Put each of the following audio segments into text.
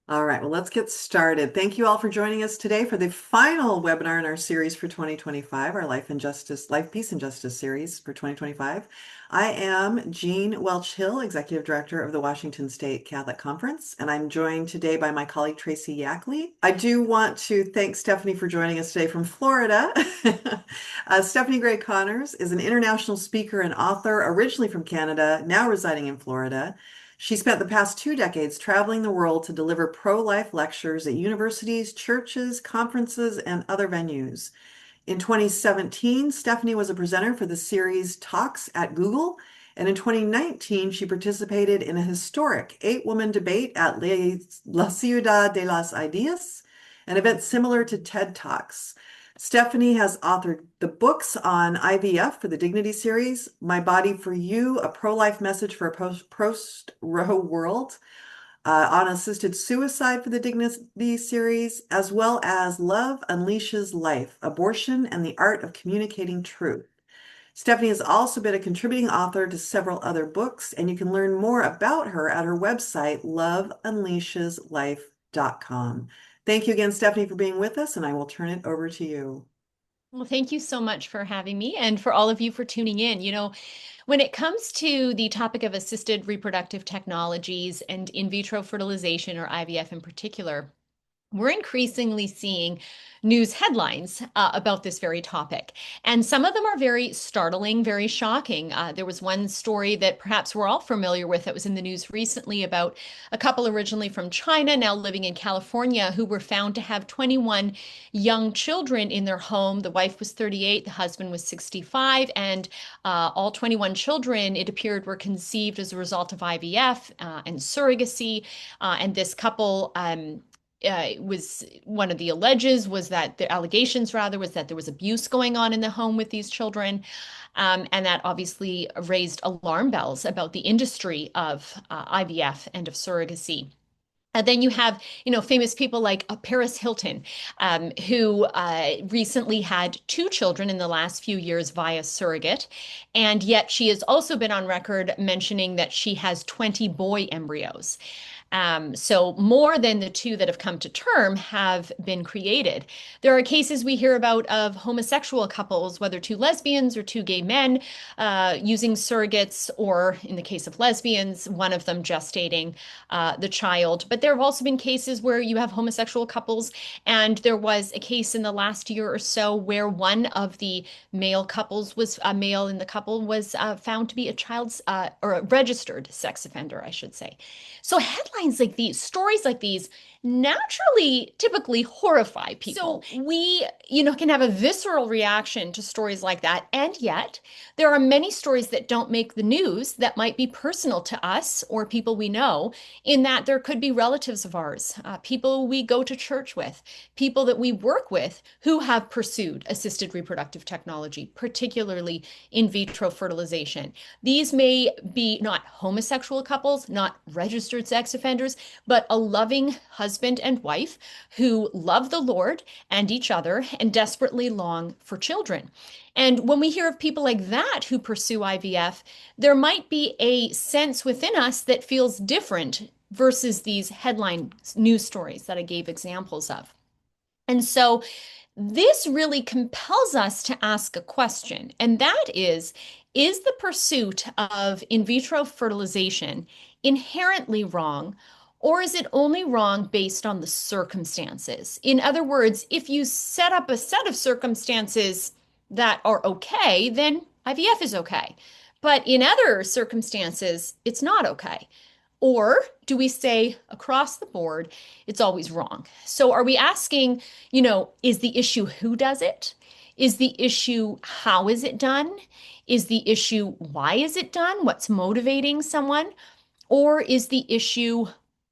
All right, well, let's get started. Thank you all for joining us today for the final webinar in our series for 2025, our Life and Justice, Life, Peace, and Justice series for 2025. I am Jean Welch Hill, Executive Director of the Washington State Catholic Conference, and I'm joined today by my colleague Tracy Yackley. I do want to thank Stephanie for joining us today from Florida. Stephanie Gray Connors is an international speaker and author, originally from Canada, now residing in Florida. She spent the past 2 decades traveling the world to deliver pro-life lectures at universities, churches, conferences, and other venues. In 2017, Stephanie was a presenter for the series Talks at Google, and in 2019, she participated in a historic 8-woman debate at La Ciudad de las Ideas, an event similar to TED Talks. Stephanie has authored the books on IVF for the Dignity series, My Body for You, a pro-life message for a post-Roe world, on assisted suicide for the Dignity series, as well as Love Unleashes Life, Abortion and the Art of Communicating Truth. Stephanie has also been a contributing author to several other books, and you can learn more about her at her website, loveunleasheslife.com. Thank you again, Stephanie, for being with us, and I will turn it over to you. Well, thank you so much for having me and for all of you for tuning in. When it comes to the topic of assisted reproductive technologies and in vitro fertilization, or IVF in particular, we're increasingly seeing news headlines about this very topic. And some of them are very startling, very shocking. There was one story that perhaps we're all familiar with that was in the news recently about a couple originally from China, now living in California, who were found to have 21 young children in their home. The wife was 38, the husband was 65, and all 21 children, it appeared, were conceived as a result of IVF and surrogacy. And this couple, was one of the allegations rather was that there was abuse going on in the home with these children. And that obviously raised alarm bells about the industry of IVF and of surrogacy. And then you have, famous people like Paris Hilton, who recently had 2 children in the last few years via surrogate. And yet she has also been on record mentioning that she has 20 boy embryos. So more than the 2 that have come to term have been created. There are cases we hear about of homosexual couples, whether 2 lesbians or 2 gay men, using surrogates, or in the case of lesbians, one of them gestating the child. But there have also been cases where you have homosexual couples, and there was a case in the last year or so where one of the male couples was a male in the couple was found to be a child's or a registered sex offender, I should say. So headlines like these, stories like these, naturally typically horrify people. So we, can have a visceral reaction to stories like that. And yet there are many stories that don't make the news that might be personal to us or people we know, in that there could be relatives of ours, people we go to church with, people that we work with who have pursued assisted reproductive technology, particularly in vitro fertilization. These may be not homosexual couples, not registered sex offenders, but a loving husband and wife who love the Lord and each other and desperately long for children. And when we hear of people like that who pursue IVF, there might be a sense within us that feels different versus these headline news stories that I gave examples of. And so this really compels us to ask a question, and that is the pursuit of in vitro fertilization inherently wrong, or is it only wrong based on the circumstances? In other words, if you set up a set of circumstances that are okay, then IVF is okay. But in other circumstances, it's not okay. Or do we say across the board, it's always wrong? So are we asking, is the issue who does it? Is the issue how is it done? Is the issue why is it done? What's motivating someone? Or is the issue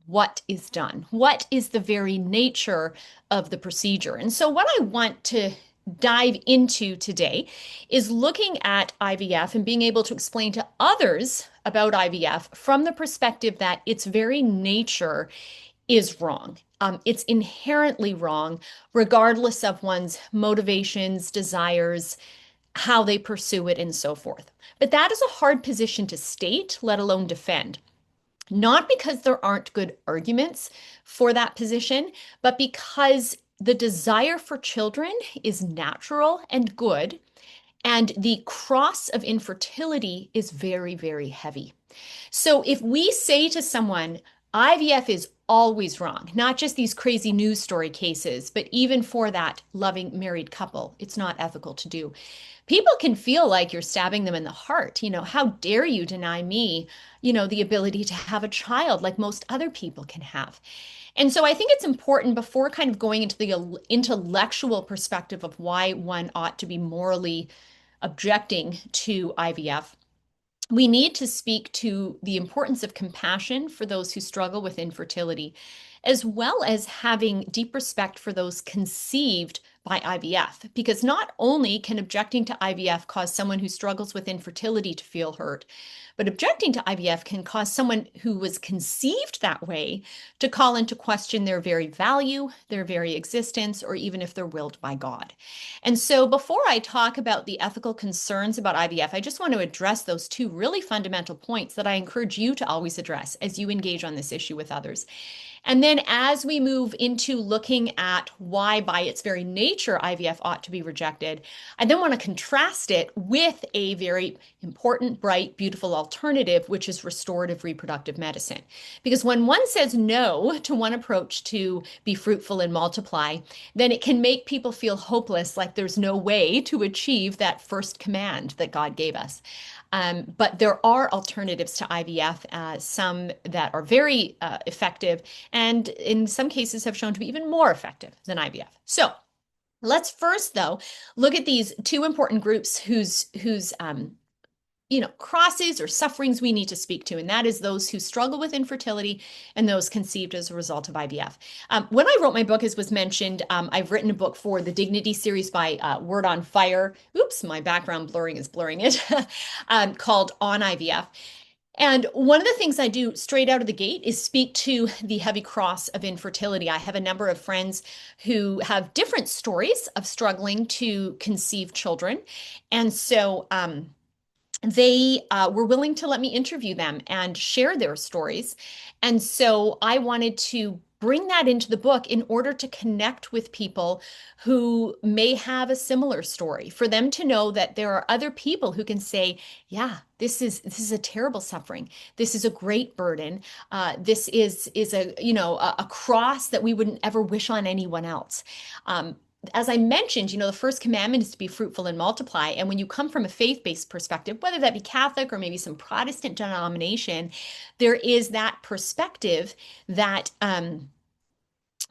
what is done? What is the very nature of the procedure? And so what I want to dive into today is looking at IVF and being able to explain to others about IVF from the perspective that its very nature is wrong. It's inherently wrong, regardless of one's motivations, desires, how they pursue it, and so forth. But that is a hard position to state, let alone defend. not because there aren't good arguments for that position, but because the desire for children is natural and good, and the cross of infertility is very, very heavy. So if we say to someone, IVF is always wrong, not just these crazy news story cases, but even for that loving married couple, it's not ethical to do. People can feel like you're stabbing them in the heart. How dare you deny me, the ability to have a child like most other people can have. And so I think it's important before kind of going into the intellectual perspective of why one ought to be morally objecting to IVF, we need to speak to the importance of compassion for those who struggle with infertility, as well as having deep respect for those conceived by IVF. Because not only can objecting to IVF cause someone who struggles with infertility to feel hurt, but objecting to IVF can cause someone who was conceived that way to call into question their very value, their very existence, or even if they're willed by God. And so before I talk about the ethical concerns about IVF, I just want to address those two really fundamental points that I encourage you to always address as you engage on this issue with others. And then as we move into looking at why, by its very nature, IVF ought to be rejected, I then want to contrast it with a very important, bright, beautiful alternative, which is restorative reproductive medicine. Because when one says no to one approach to be fruitful and multiply, then it can make people feel hopeless, like there's no way to achieve that first command that God gave us. But there are alternatives to IVF, some that are very effective, and in some cases have shown to be even more effective than IVF. So let's first, though, look at these two important groups whose crosses or sufferings we need to speak to, and that is those who struggle with infertility and those conceived as a result of IVF. When I wrote my book, as was mentioned, I've written a book for the Dignity series by Word on Fire. Oops, my background blurring is blurring it, called On IVF. And one of the things I do straight out of the gate is speak to the heavy cross of infertility. I have a number of friends who have different stories of struggling to conceive children. And so, they were willing to let me interview them and share their stories. And so I wanted to bring that into the book in order to connect with people who may have a similar story, for them to know that there are other people who can say, yeah, this is a terrible suffering. This is a great burden. This is a cross that we wouldn't ever wish on anyone else. As I mentioned, the first commandment is to be fruitful and multiply. And when you come from a faith-based perspective, whether that be Catholic or maybe some Protestant denomination, there is that perspective that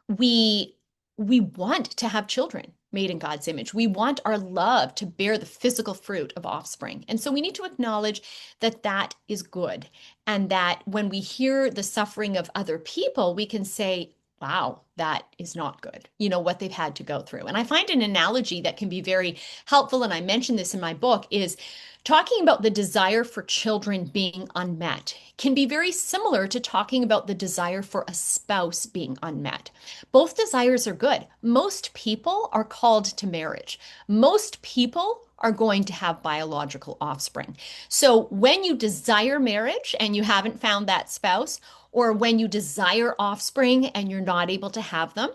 we want to have children made in God's image. We want our love to bear the physical fruit of offspring. And so we need to acknowledge that that is good. And that when we hear the suffering of other people, we can say, wow, that is not good, what they've had to go through. And I find an analogy that can be very helpful, and I mentioned this in my book, is talking about the desire for children being unmet can be very similar to talking about the desire for a spouse being unmet. Both desires are good. Most people are called to marriage. Most people are going to have biological offspring. So when you desire marriage and you haven't found that spouse, or when you desire offspring and you're not able to have them,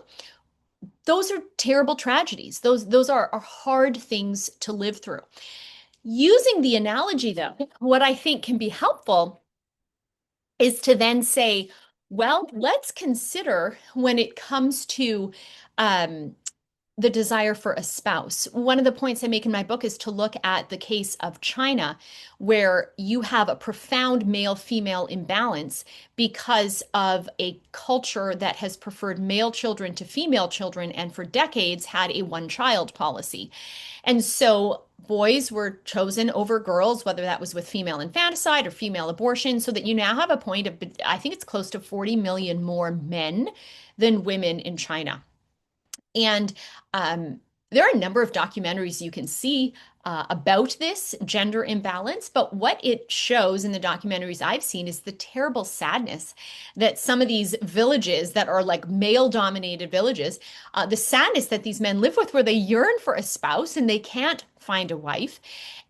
those are terrible tragedies. Those are hard things to live through. Using the analogy, though, what I think can be helpful is to then say, well, let's consider when it comes to the desire for a spouse. One of the points I make in my book is to look at the case of China, where you have a profound male-female imbalance because of a culture that has preferred male children to female children and for decades had a one-child policy. And so boys were chosen over girls, whether that was with female infanticide or female abortion, so that you now have a point of, I think it's close to 40 million more men than women in China. And there are a number of documentaries you can see about this gender imbalance, but what it shows in the documentaries I've seen is the terrible sadness that some of these villages that are like male-dominated villages, the sadness that these men live with, where they yearn for a spouse and they can't find a wife,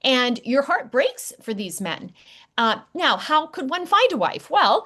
and your heart breaks for these men. Now, how could one find a wife? Well,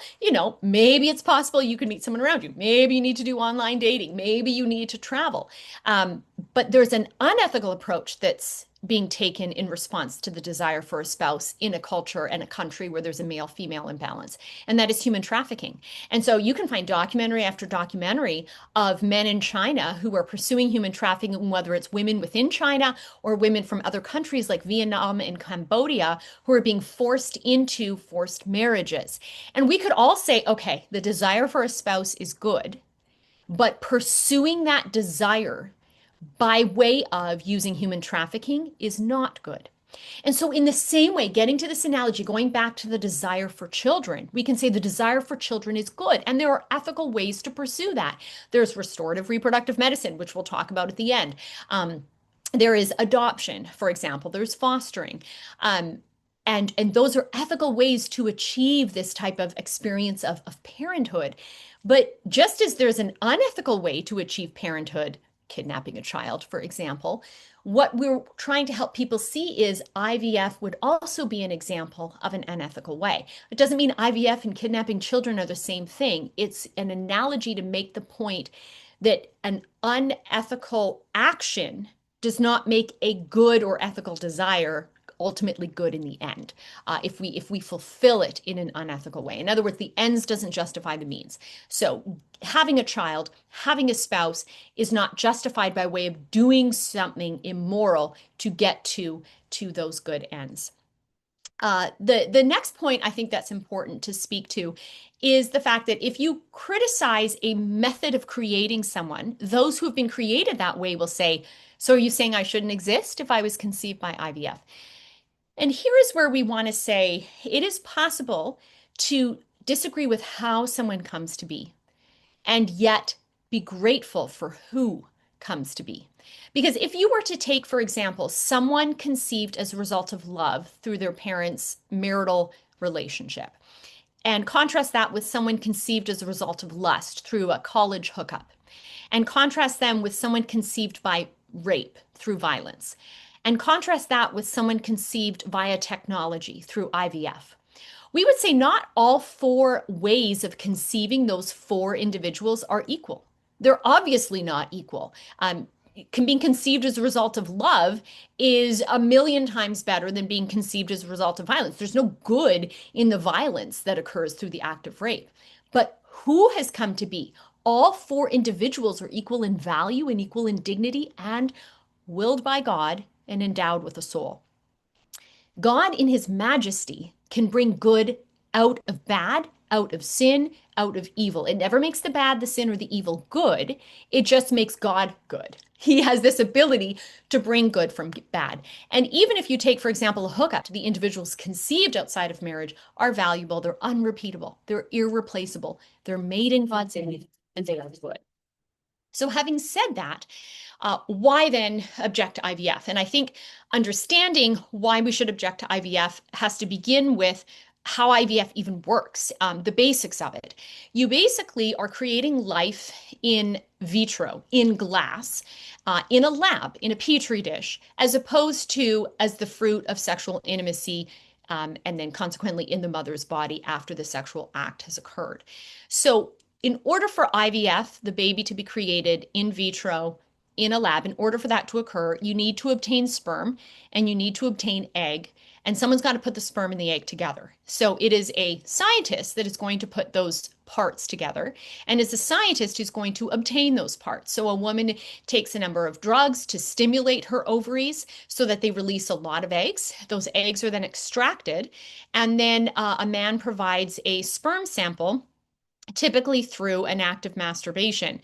maybe it's possible you could meet someone around you. Maybe you need to do online dating. Maybe you need to travel. But there's an unethical approach that's being taken in response to the desire for a spouse in a culture and a country where there's a male-female imbalance, and that is human trafficking. And so you can find documentary after documentary of men in China who are pursuing human trafficking, whether it's women within China or women from other countries like Vietnam and Cambodia who are being forced into forced marriages. And we could all say, okay, the desire for a spouse is good, but pursuing that desire by way of using human trafficking is not good. And so, in the same way, getting to this analogy, going back to the desire for children, we can say the desire for children is good. And there are ethical ways to pursue that. There's restorative reproductive medicine, which we'll talk about at the end. There is adoption, for example, there's fostering. And those are ethical ways to achieve this type of experience of parenthood. But just as there's an unethical way to achieve parenthood, kidnapping a child, for example, what we're trying to help people see is IVF would also be an example of an unethical way. It doesn't mean IVF and kidnapping children are the same thing. It's an analogy to make the point that an unethical action does not make a good or ethical desire ultimately good in the end, if we fulfill it in an unethical way. In other words, the ends doesn't justify the means. So having a child, having a spouse is not justified by way of doing something immoral to get to those good ends. The next point I think that's important to speak to is the fact that if you criticize a method of creating someone, those who have been created that way will say, so are you saying I shouldn't exist if I was conceived by IVF? And here is where we want to say it is possible to disagree with how someone comes to be and yet be grateful for who comes to be. Because if you were to take, for example, someone conceived as a result of love through their parents' marital relationship, and contrast that with someone conceived as a result of lust through a college hookup, and contrast them with someone conceived by rape through violence, and contrast that with someone conceived via technology through IVF. We would say not all four ways of conceiving those four individuals are equal. They're obviously not equal. Being conceived as a result of love is a million times better than being conceived as a result of violence. There's no good in the violence that occurs through the act of rape. But who has come to be? All four individuals are equal in value and equal in dignity and willed by God and endowed with a soul. God, in his majesty, can bring good out of bad, out of sin, out of evil. It never makes the bad, the sin, or the evil good. It just makes God good. He has this ability to bring good from bad. And even if you take, for example, a hookup, the individuals conceived outside of marriage are valuable, they're unrepeatable, they're irreplaceable, they're made in God's image, and they are good. So having said that, why then object to IVF? And I think understanding why we should object to IVF has to begin with how IVF even works, the basics of it. You basically are creating life in vitro, in glass, in a lab, in a petri dish, as opposed to as the fruit of sexual intimacy, and then consequently in the mother's body after the sexual act has occurred. So in order for IVF, the baby to be created in vitro, in a lab, in order for that to occur, you need to obtain sperm and you need to obtain egg, and someone's got to put the sperm and the egg together. So it is a scientist that is going to put those parts together, and it's a scientist who's going to obtain those parts. So a woman takes a number of drugs to stimulate her ovaries so that they release a lot of eggs. Those eggs are then extracted, and then a man provides a sperm sample, typically through an act of masturbation.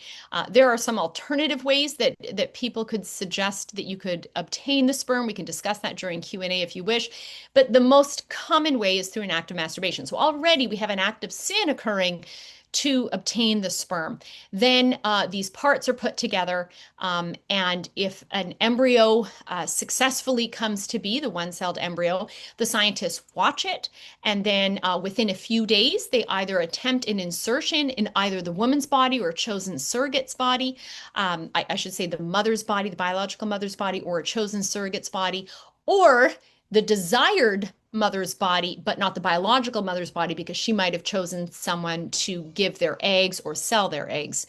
There are some alternative ways that people could suggest that you could obtain the sperm. We can discuss that during Q&A if you wish, but the most common way is through an act of masturbation. So already we have an act of sin occurring to obtain the sperm. Then these parts are put together, and if an embryo successfully comes to be, the one-celled embryo, the scientists watch it, and then within a few days, they either attempt an insertion in either the woman's body or a chosen surrogate's body, I should say the mother's body, the biological mother's body, or a chosen surrogate's body, or the desired mother's body, but not the biological mother's body, because she might have chosen someone to give their eggs or sell their eggs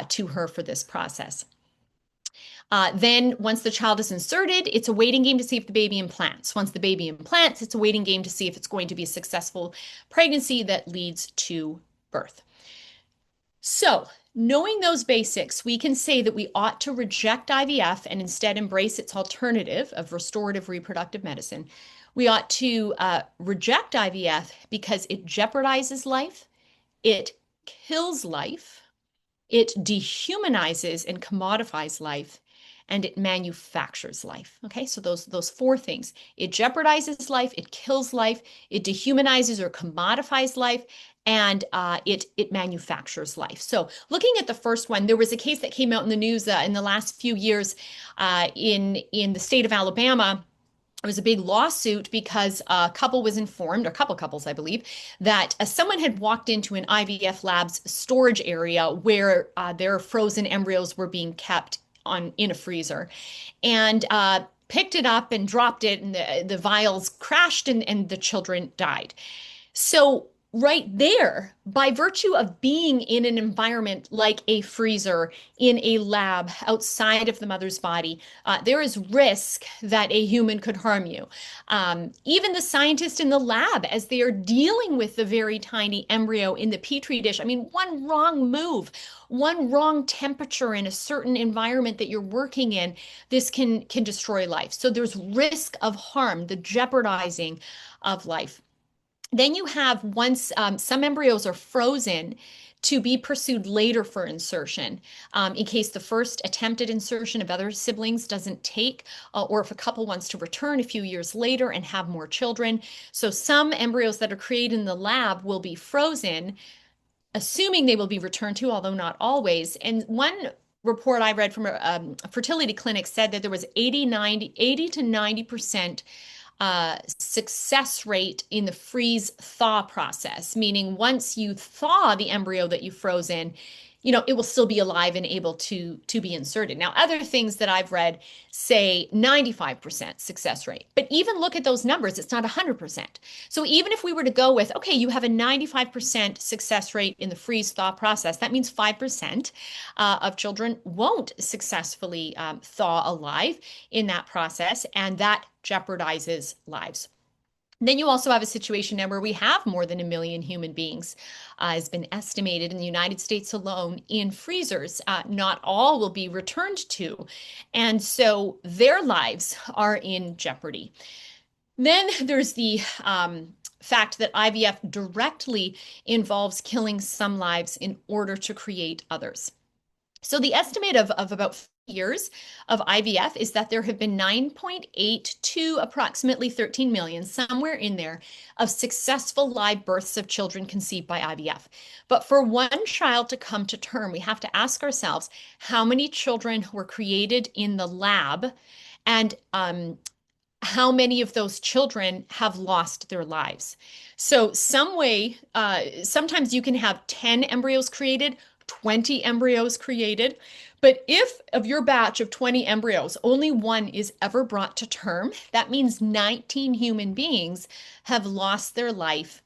to her for this process. Then once the child is inserted, it's a waiting game to see if the baby implants. Once the baby implants, it's a waiting game to see if it's going to be a successful pregnancy that leads to birth. So, knowing those basics, we can say that we ought to reject IVF and instead embrace its alternative of restorative reproductive medicine. We ought to reject IVF because it jeopardizes life, it kills life, it dehumanizes and commodifies life, and it manufactures life. Okay, so those four things. It jeopardizes life, it kills life, it dehumanizes or commodifies life, and it manufactures life. So looking at the first one, there was a case that came out in the news in the last few years in the state of Alabama. It was a big lawsuit because a couple was informed, or a couple couples, I believe, that someone had walked into an IVF lab's storage area where their frozen embryos were being kept in a freezer, and picked it up and dropped it, and the vials crashed, and the children died. So right there, by virtue of being in an environment like a freezer, in a lab outside of the mother's body, there is risk that a human could harm you. Even the scientist in the lab, as they are dealing with the very tiny embryo in the petri dish, I mean, one wrong move, one wrong temperature in a certain environment that you're working in, this can destroy life. So there's risk of harm, the jeopardizing of life. Then you have, once some embryos are frozen, to be pursued later for insertion in case the first attempted insertion of other siblings doesn't take, or if a couple wants to return a few years later and have more children. So some embryos that are created in the lab will be frozen, assuming they will be returned to, although not always. And one report I read from a fertility clinic said that there was 80 to 90% success rate in the freeze thaw process, meaning once you thaw the embryo that you froze in, it will still be alive and able to be inserted. Now, other things that I've read say 95% success rate, but even look at those numbers, it's not 100%. So even if we were to go with, okay, you have a 95% success rate in the freeze thaw process, that means 5% of children won't successfully thaw alive in that process, and that jeopardizes lives. Then you also have a situation now where we have more than 1 million human beings, has been estimated in the United States alone, in freezers. Not all will be returned to, and so their lives are in jeopardy. Then there's the fact that IVF directly involves killing some lives in order to create others. So the estimate of about years of IVF is that there have been 9.8 to approximately 13 million, somewhere in there, of successful live births of children conceived by IVF. But for one child to come to term, we have to ask ourselves how many children were created in the lab, and how many of those children have lost their lives. So sometimes you can have 10 embryos created, 20 embryos created. But if of your batch of 20 embryos, only one is ever brought to term, that means 19 human beings have lost their life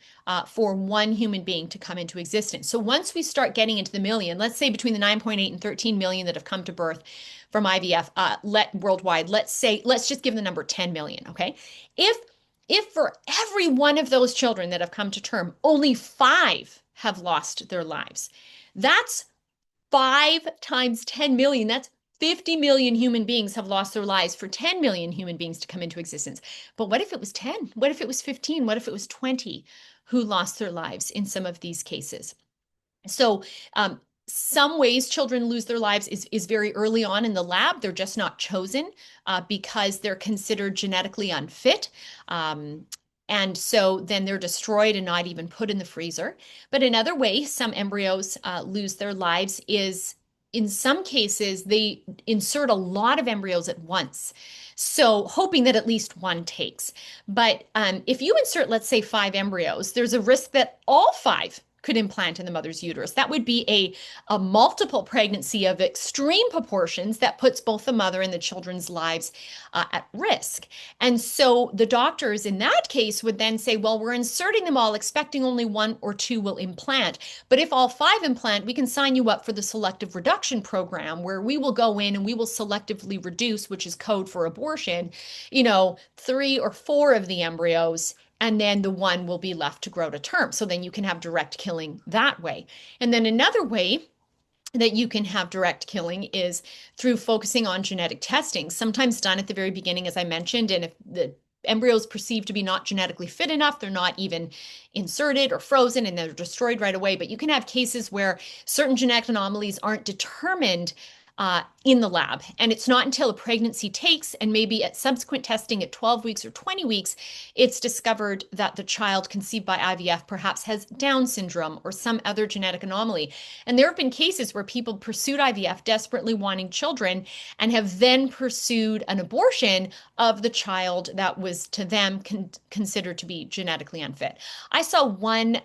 for one human being to come into existence. So once we start getting into the million, let's say between the 9.8 and 13 million that have come to birth from IVF worldwide, let's just give the number 10 million, okay? If for every one of those children that have come to term, only 5 have lost their lives, that's 5 times 10 million. That's 50 million human beings have lost their lives for 10 million human beings to come into existence. But what if it was 10? What if it was 15? What if it was 20 who lost their lives in some of these cases? So some ways children lose their lives is very early on in the lab. They're just not chosen because they're considered genetically unfit. And so then they're destroyed and not even put in the freezer. But another way some embryos lose their lives is, in some cases, they insert a lot of embryos at once, so hoping that at least one takes. But if you insert, let's say, 5 embryos, there's a risk that all 5 could implant in the mother's uterus. That would be a multiple pregnancy of extreme proportions that puts both the mother and the children's lives at risk. And so the doctors in that case would then say, well, we're inserting them all, expecting only one or two will implant. But if all five implant, we can sign you up for the selective reduction program where we will go in and we will selectively reduce, which is code for abortion, 3 or 4 of the embryos, and then the one will be left to grow to term. So then you can have direct killing that way. And then another way that you can have direct killing is through focusing on genetic testing, sometimes done at the very beginning, as I mentioned. And if the embryo is perceived to be not genetically fit enough, they're not even inserted or frozen and they're destroyed right away. But you can have cases where certain genetic anomalies aren't determined in the lab. And it's not until a pregnancy takes, and maybe at subsequent testing at 12 weeks or 20 weeks, it's discovered that the child conceived by IVF perhaps has Down syndrome or some other genetic anomaly. And there have been cases where people pursued IVF desperately wanting children and have then pursued an abortion of the child that was to them considered to be genetically unfit. I saw one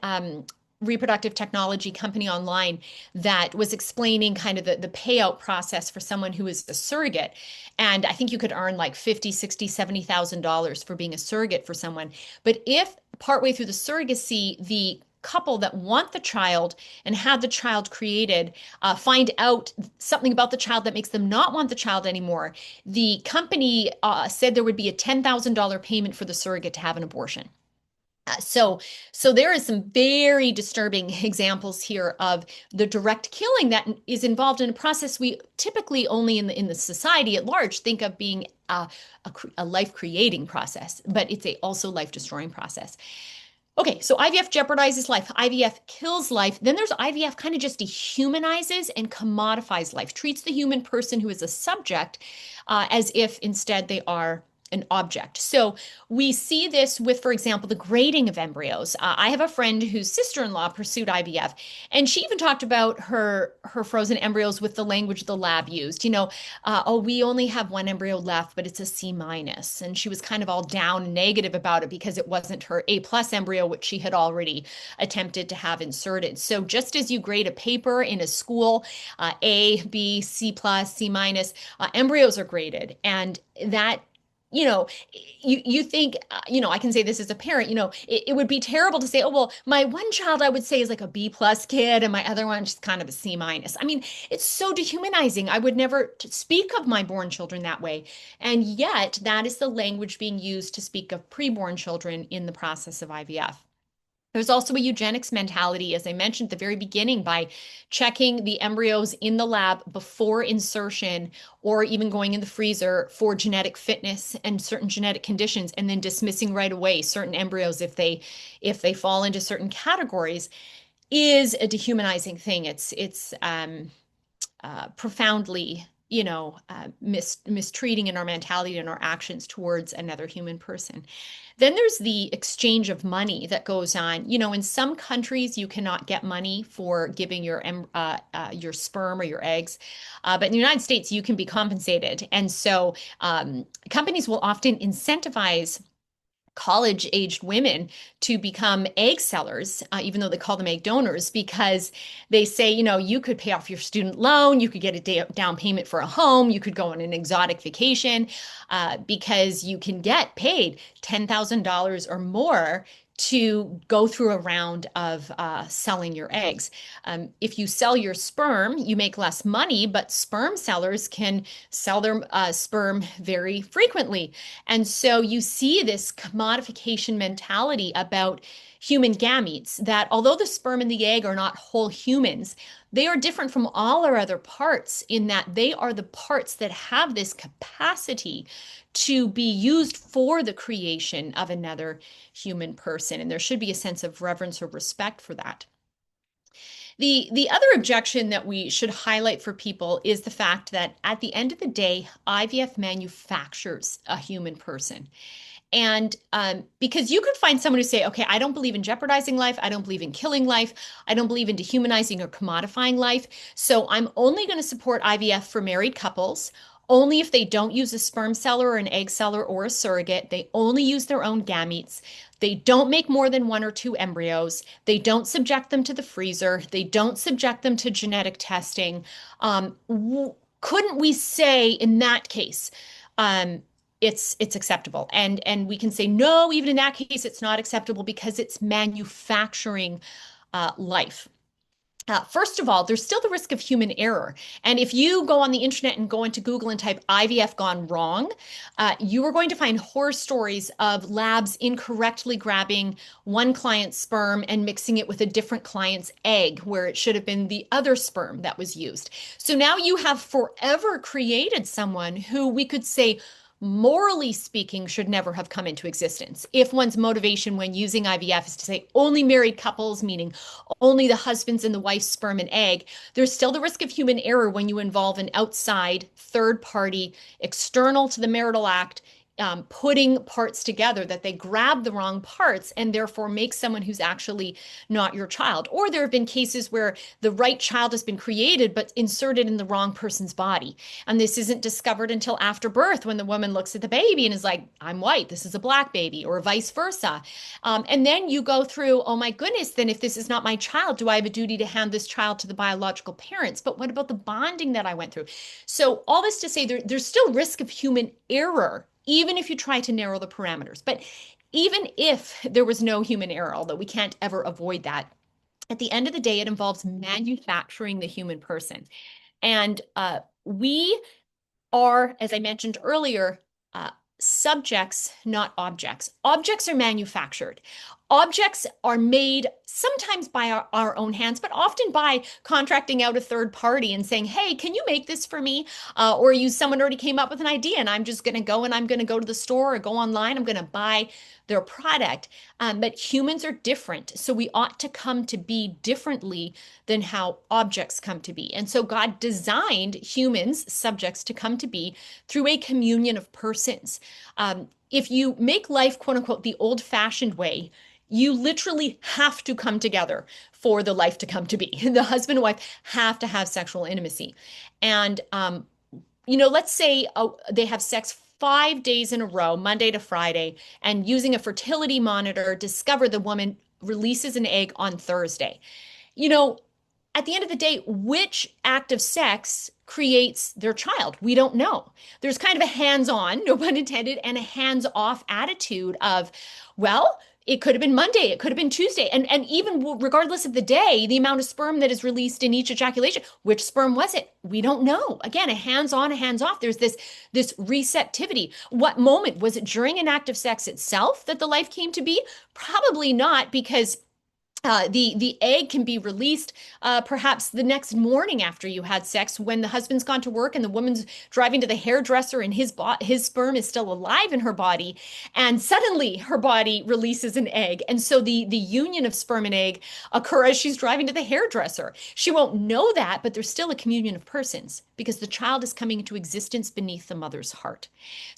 reproductive technology company online that was explaining kind of the payout process for someone who is a surrogate. And I think you could earn like 50, 60, $70,000 for being a surrogate for someone. But if partway through the surrogacy, the couple that want the child and had the child created find out something about the child that makes them not want the child anymore, the company said there would be a $10,000 payment for the surrogate to have an abortion. So there is some very disturbing examples here of the direct killing that is involved in a process we typically only in the society at large think of being a life-creating process, but it's also life-destroying process. Okay, so IVF jeopardizes life. IVF kills life. Then there's IVF kind of just dehumanizes and commodifies life, treats the human person who is a subject as if instead they are an object. So we see this with, for example, the grading of embryos. I have a friend whose sister-in-law pursued IVF, and she even talked about her frozen embryos with the language the lab used. Oh, we only have one embryo left, but it's a C minus. And she was kind of all down and negative about it because it wasn't her A plus embryo, which she had already attempted to have inserted. So just as you grade a paper in a school, A, B, C plus, C minus, embryos are graded, and that you think, I can say this as a parent, it would be terrible to say, oh, well, my one child I would say is like a B plus kid and my other one just kind of a C minus. I mean, it's so dehumanizing. I would never speak of my born children that way. And yet that is the language being used to speak of preborn children in the process of IVF. There's also a eugenics mentality, as I mentioned at the very beginning, by checking the embryos in the lab before insertion or even going in the freezer for genetic fitness and certain genetic conditions, and then dismissing right away certain embryos if they fall into certain categories, is a dehumanizing thing. It's profoundly mistreating in our mentality and our actions towards another human person. Then there's the exchange of money that goes on. In some countries, you cannot get money for giving your sperm or your eggs. But in the United States, you can be compensated. And so companies will often incentivize college-aged women to become egg sellers, even though they call them egg donors, because they say, you could pay off your student loan, you could get a down payment for a home, you could go on an exotic vacation, because you can get paid $10,000 or more to go through a round of selling your eggs. If you sell your sperm, you make less money, but sperm sellers can sell their sperm very frequently. And so you see this commodification mentality about human gametes, that although the sperm and the egg are not whole humans, they are different from all our other parts in that they are the parts that have this capacity to be used for the creation of another human person. And there should be a sense of reverence or respect for that. The other objection that we should highlight for people is the fact that at the end of the day, IVF manufactures a human person. And because you could find someone who say, okay, I don't believe in jeopardizing life. I don't believe in killing life. I don't believe in dehumanizing or commodifying life. So I'm only going to support IVF for married couples. only if they don't use a sperm seller or an egg seller or a surrogate. They only use their own gametes. They don't make more than one or two embryos. They don't subject them to the freezer. They don't subject them to genetic testing. Couldn't we say in that case, it's acceptable? And we can say no, even in that case, it's not acceptable because it's manufacturing life. First of all, there's still the risk of human error. And if you go on the internet and go into Google and type IVF gone wrong, you are going to find horror stories of labs incorrectly grabbing one client's sperm and mixing it with a different client's egg, where it should have been the other sperm that was used. So now you have forever created someone who we could say, morally speaking, should never have come into existence. If one's motivation when using IVF is to say only married couples, meaning only the husband's and the wife's sperm and egg, there's still the risk of human error when you involve an outside third party external to the marital act, putting parts together, that they grab the wrong parts and therefore make someone who's actually not your child. Or there have been cases where the right child has been created but inserted in the wrong person's body. And this isn't discovered until after birth, when the woman looks at the baby and is like, I'm white, this is a black baby, or vice versa. And then you go through, oh my goodness, then if this is not my child, do I have a duty to hand this child to the biological parents? But what about the bonding that I went through? So all this to say, there's still risk of human error even if you try to narrow the parameters. But even if there was no human error, although we can't ever avoid that, at the end of the day, it involves manufacturing the human person. And we are, as I mentioned earlier, subjects, not objects. Objects are manufactured. Objects are made sometimes by our own hands, but often by contracting out a third party and saying, hey, can you make this for me? Or someone already came up with an idea and I'm just going to go to the store or go online. I'm going to buy their product. But humans are different. So we ought to come to be differently than how objects come to be. And so God designed humans, subjects, to come to be through a communion of persons. If you make life, quote unquote, the old fashioned way, you literally have to come together for the life to come to be. The husband and wife have to have sexual intimacy. And, let's say they have sex 5 days in a row, Monday to Friday, and using a fertility monitor, discover the woman releases an egg on Thursday. At the end of the day, which act of sex creates their child? We don't know. There's kind of a hands-on, no pun intended, and a hands-off attitude of, well, it could have been Monday, it could have been Tuesday. And even regardless of the day, the amount of sperm that is released in each ejaculation, which sperm was it? We don't know. Again, a hands-on, a hands-off. There's this receptivity. What moment? Was it during an act of sex itself that the life came to be? Probably not, because the egg can be released perhaps the next morning after you had sex, when the husband's gone to work and the woman's driving to the hairdresser and his sperm is still alive in her body, and suddenly her body releases an egg. And so the union of sperm and egg occur as she's driving to the hairdresser. She won't know that, but there's still a communion of persons because the child is coming into existence beneath the mother's heart.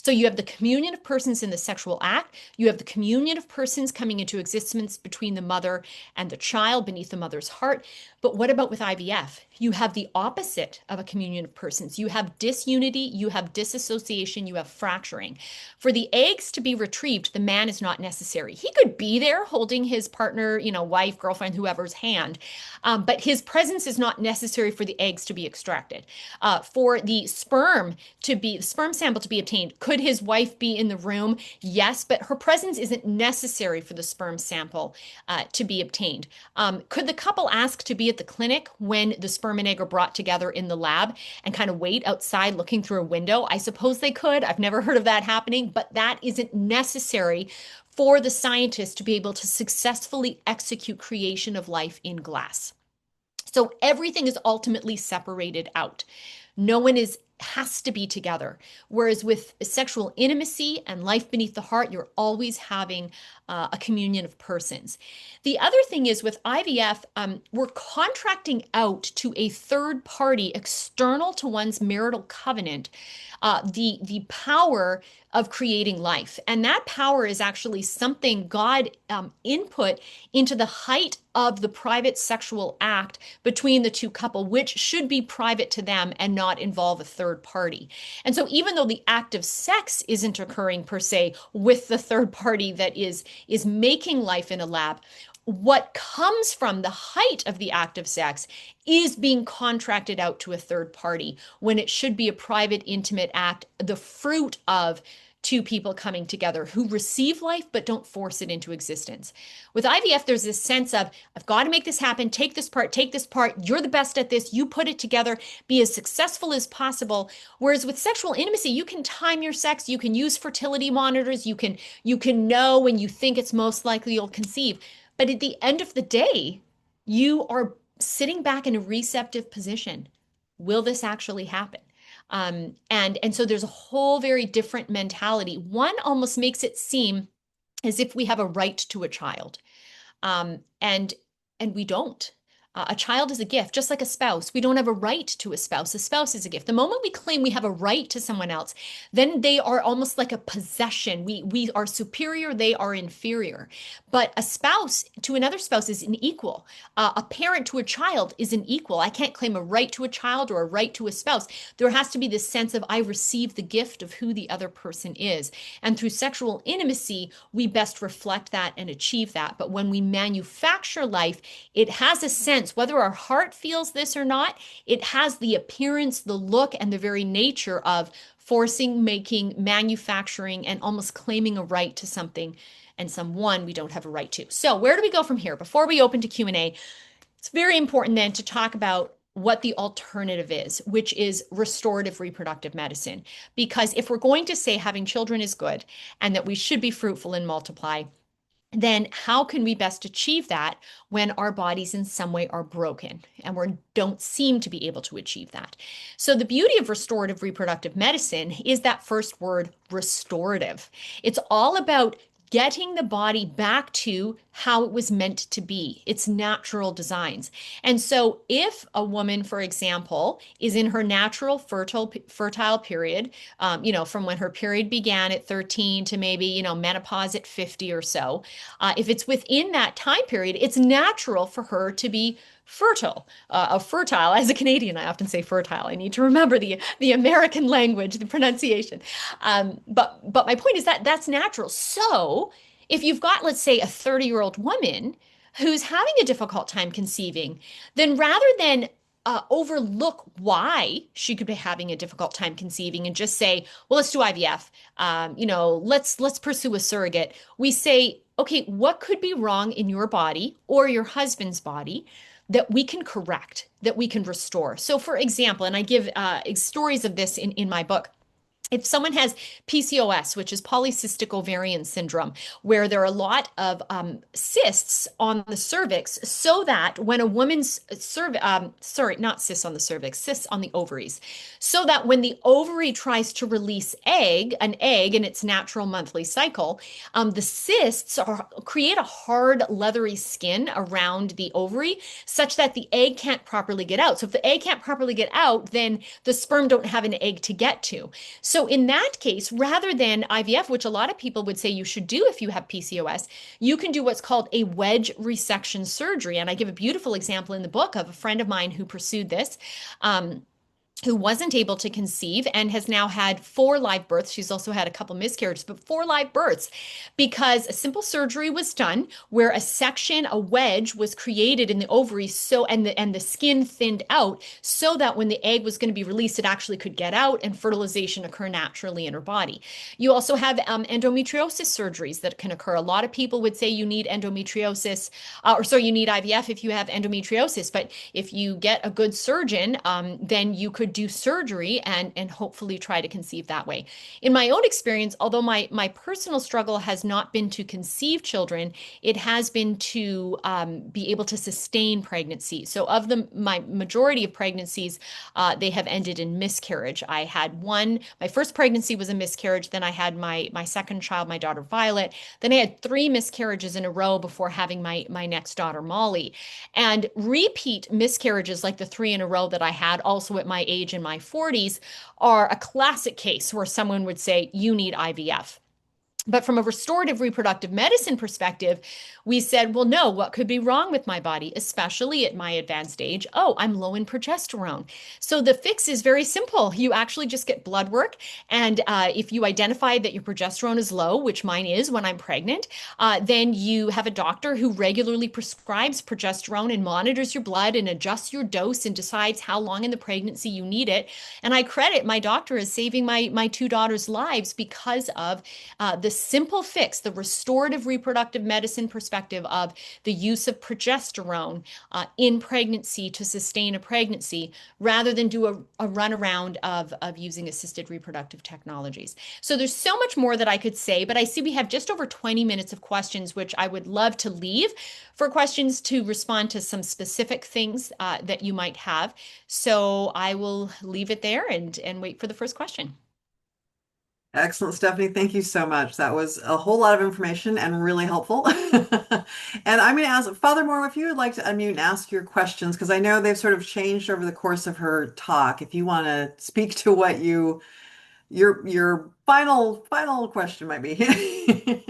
So you have the communion of persons in the sexual act. You have the communion of persons coming into existence between the mother and the child beneath the mother's heart. But what about with IVF? You have the opposite of a communion of persons. You have disunity, you have disassociation, you have fracturing. For the eggs to be retrieved, the man is not necessary. He could be there holding his partner, wife, girlfriend, whoever's hand, but his presence is not necessary for the eggs to be extracted. For the sperm sample to be obtained, could his wife be in the room? Yes, but her presence isn't necessary for the sperm sample to be obtained. Could the couple ask to be at the clinic when the sperm and egg are brought together in the lab and kind of wait outside looking through a window? I suppose they could. I've never heard of that happening, but that isn't necessary for the scientist to be able to successfully execute creation of life in glass. So everything is ultimately separated out. No one has to be together. Whereas with sexual intimacy and life beneath the heart, you're always having a communion of persons. The other thing is with IVF, we're contracting out to a third party external to one's marital covenant, the power of creating life. And that power is actually something God input into the height of the private sexual act between the two couple, which should be private to them and not not involve a third party. And so even though the act of sex isn't occurring per se with the third party that is making life in a lab, what comes from the height of the act of sex is being contracted out to a third party when it should be a private, intimate act, the fruit of two people coming together who receive life but don't force it into existence. With IVF, there's this sense of, I've got to make this happen, take this part, you're the best at this, you put it together, be as successful as possible. Whereas with sexual intimacy, you can time your sex, you can use fertility monitors, you can know when you think it's most likely you'll conceive. But at the end of the day, you are sitting back in a receptive position. Will this actually happen? And so there's a whole very different mentality. One almost makes it seem as if we have a right to a child, and we don't. A child is a gift, just like a spouse. We don't have a right to a spouse. A spouse is a gift. The moment we claim we have a right to someone else, then they are almost like a possession. We are superior, they are inferior. But a spouse to another spouse is an equal. A parent to a child is an equal. I can't claim a right to a child or a right to a spouse. There has to be this sense of I receive the gift of who the other person is. And through sexual intimacy, we best reflect that and achieve that. But when we manufacture life, it has a sense, whether our heart feels this or not, it has the appearance, the look, and the very nature of forcing, making, manufacturing, and almost claiming a right to something and someone we don't have a right to. So where do we go from here? Before we open to Q&A, it's very important then to talk about what the alternative is, which is restorative reproductive medicine. Because if we're going to say having children is good and that we should be fruitful and multiply, then how can we best achieve that when our bodies in some way are broken and we don't seem to be able to achieve that? So the beauty of restorative reproductive medicine is that first word, restorative. It's all about getting the body back to how it was meant to be, its natural designs. And so if a woman, for example, is in her natural fertile period, from when her period began at 13 to maybe, menopause at 50 or so, if it's within that time period, it's natural for her to be fertile. Fertile, as a Canadian, I often say fertile. I need to remember the American language, the pronunciation. But my point is that that's natural. So if you've got, let's say, a 30-year-old woman who's having a difficult time conceiving, then rather than overlook why she could be having a difficult time conceiving and just say, well, let's do IVF, let's pursue a surrogate, we say, okay, what could be wrong in your body or your husband's body that we can correct, that we can restore? So for example, and I give stories of this in my book, if someone has PCOS, which is polycystic ovarian syndrome, where there are a lot of cysts on the cervix, so that when a woman's not cysts on the cervix, cysts on the ovaries, so that when the ovary tries to release an egg in its natural monthly cycle, the cysts create a hard, leathery skin around the ovary, such that the egg can't properly get out. So if the egg can't properly get out, then the sperm don't have an egg to get to. So in that case, rather than IVF, which a lot of people would say you should do if you have PCOS, you can do what's called a wedge resection surgery. And I give a beautiful example in the book of a friend of mine who pursued this. Who wasn't able to conceive and has now had 4 live births. She's also had a couple miscarriages, but 4 live births because a simple surgery was done where a wedge was created in the ovaries, and the skin thinned out so that when the egg was going to be released, it actually could get out and fertilization occur naturally in her body. You also have endometriosis surgeries that can occur. A lot of people would say you need endometriosis, you need IVF if you have endometriosis, but if you get a good surgeon, then you could do surgery and hopefully try to conceive that way. In my own experience, although my personal struggle has not been to conceive children, it has been to be able to sustain pregnancy. So of my majority of pregnancies, they have ended in miscarriage. I had my first pregnancy was a miscarriage. Then I had my second child, my daughter Violet. Then I had 3 miscarriages in a row before having my next daughter, Molly. And repeat miscarriages like the 3 in a row that I had, also at my age in my 40s, are a classic case where someone would say, you need IVF. But from a restorative reproductive medicine perspective, we said, well, no, what could be wrong with my body, especially at my advanced age? Oh, I'm low in progesterone. So the fix is very simple. You actually just get blood work. And if you identify that your progesterone is low, which mine is when I'm pregnant, then you have a doctor who regularly prescribes progesterone and monitors your blood and adjusts your dose and decides how long in the pregnancy you need it. And I credit my doctor as saving my two daughters' lives because of the simple fix, the restorative reproductive medicine perspective of the use of progesterone in pregnancy to sustain a pregnancy rather than do a runaround of using assisted reproductive technologies. So there's so much more that I could say, but I see we have just over 20 minutes of questions, which I would love to leave for questions to respond to some specific things that you might have. So I will leave it there and wait for the first question. Excellent, Stephanie. Thank you so much. That was a whole lot of information and really helpful. And I'm going to ask Father Moore if you would like to unmute and ask your questions, because I know they've sort of changed over the course of her talk. If you want to speak to what your final question might be.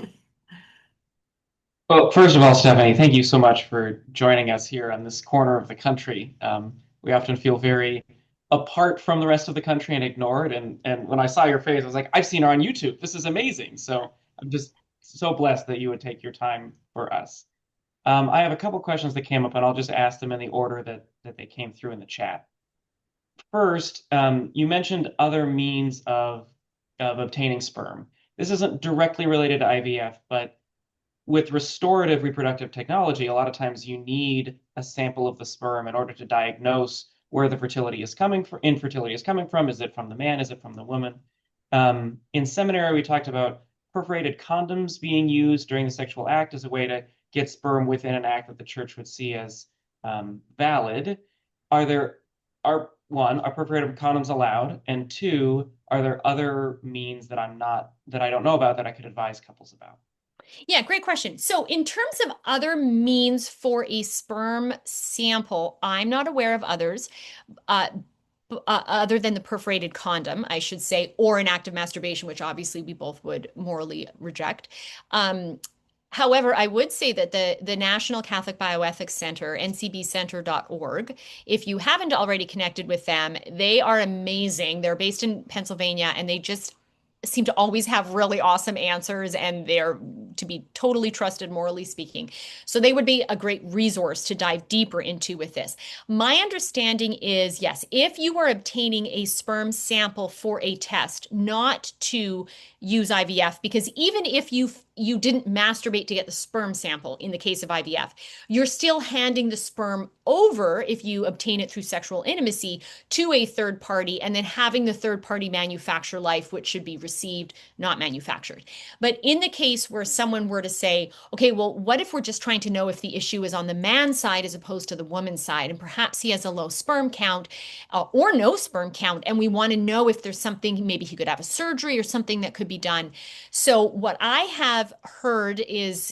Well, first of all, Stephanie, thank you so much for joining us here on this corner of the country. We often feel very apart from the rest of the country and ignored. And when I saw your face, I was like, I've seen her on YouTube. This is amazing. So I'm just so blessed that you would take your time for us. I have a couple questions that came up, and I'll just ask them in the order that they came through in the chat. First, you mentioned other means of obtaining sperm. This isn't directly related to IVF, but with restorative reproductive technology, a lot of times you need a sample of the sperm in order to diagnose where the infertility is coming from. Is it from the man? Is it from the woman? In seminary, we talked about perforated condoms being used during the sexual act as a way to get sperm within an act that the church would see as valid. Are perforated condoms allowed? And two, are there other means that I don't know about that I could advise couples about? Yeah, great question. So, in terms of other means for a sperm sample, I'm not aware of others uh, other than the perforated condom, I should say, or an act of masturbation, which obviously we both would morally reject. Um, However, I would say that the National Catholic Bioethics Center, ncbcenter.org, if you haven't already connected with them, they are amazing. They're based in Pennsylvania and they just seem to always have really awesome answers and they're to be totally trusted, morally speaking. So they would be a great resource to dive deeper into with this. My understanding is yes, if you are obtaining a sperm sample for a test, not to use IVF, because even if you didn't masturbate to get the sperm sample in the case of IVF, you're still handing the sperm over if you obtain it through sexual intimacy to a third party and then having the third party manufacture life, which should be received, not manufactured. But in the case where someone were to say, okay, well, what if we're just trying to know if the issue is on the man's side as opposed to the woman's side? And perhaps he has a low sperm count or no sperm count. And we want to know if there's something, maybe he could have a surgery or something that could be done. So what I have heard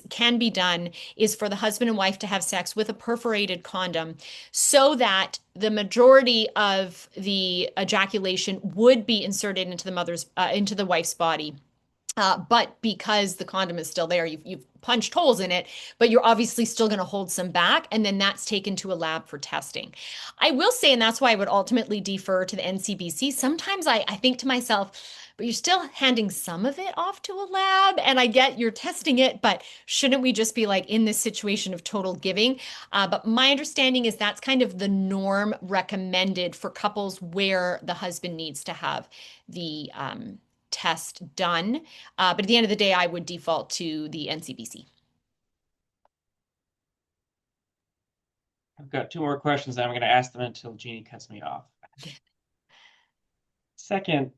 can be done is for the husband and wife to have sex with a perforated condom so that the majority of the ejaculation would be inserted into the wife's body. But because the condom is still there, you've punched holes in it, but you're obviously still going to hold some back. And then that's taken to a lab for testing. I will say, and that's why I would ultimately defer to the NCBC. Sometimes I think to myself, but you're still handing some of it off to a lab. And I get you're testing it, but shouldn't we just be like in this situation of total giving? But my understanding is that's kind of the norm recommended for couples where the husband needs to have the test done. But at the end of the day, I would default to the NCBC. I've got two more questions, and I'm going to ask them until Jeannie cuts me off. Second,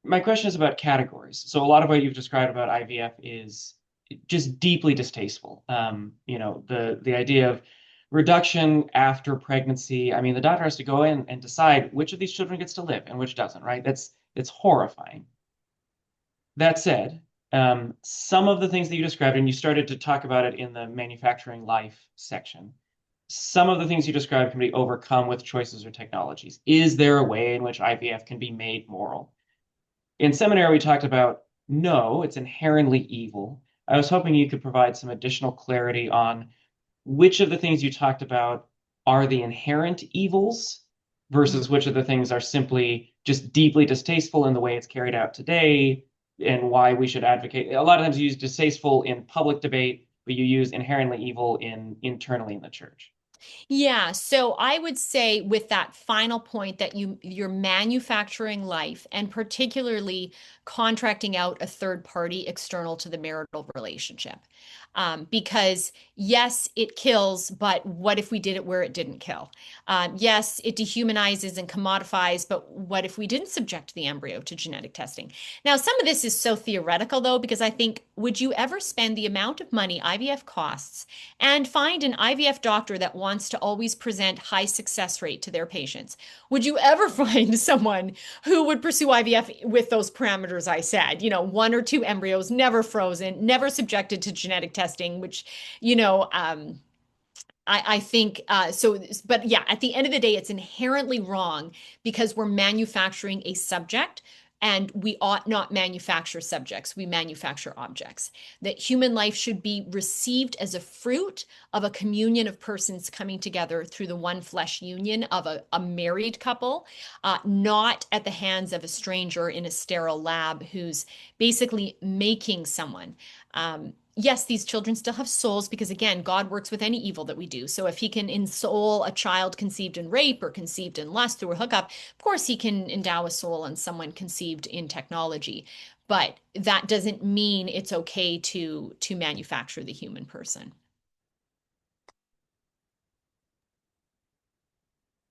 my question is about categories. So a lot of what you've described about IVF is just deeply distasteful. The idea of reduction after pregnancy. I mean, the doctor has to go in and decide which of these children gets to live and which doesn't, right? It's horrifying. That said, some of the things that you described, and you started to talk about it in the manufacturing life section, some of the things you described can be overcome with choices or technologies. Is there a way in which IVF can be made moral? in seminary, we talked about no, it's inherently evil. I was hoping you could provide some additional clarity on which of the things you talked about are the inherent evils Mm. versus which of the things are simply just deeply distasteful in the way it's carried out today and why we should advocate. A lot of times you use distasteful in public debate, but you use inherently evil in internally in the church. Yeah, so I would say with that final point that you're manufacturing life and particularly contracting out a third party external to the marital relationship. Because yes, it kills, but what if we did it where it didn't kill? Yes, it dehumanizes and commodifies, but what if we didn't subject the embryo to genetic testing? Now, some of this is so theoretical though, because I think, would you ever spend the amount of money IVF costs and find an IVF doctor that wants to always present high success rate to their patients? Would you ever find someone who would pursue IVF with those parameters I said? You know, one or two embryos, never frozen, never subjected to genetic testing, which, you know, I think so, but yeah, at the end of the day, it's inherently wrong because we're manufacturing a subject and we ought not manufacture subjects. We manufacture objects. That human life should be received as a fruit of a communion of persons coming together through the one flesh union of a married couple, not at the hands of a stranger in a sterile lab who's basically making someone. Yes, these children still have souls because, again, God works with any evil that we do. So if he can ensoul a child conceived in rape or conceived in lust through a hookup, of course he can endow a soul on someone conceived in technology. But that doesn't mean it's okay to manufacture the human person.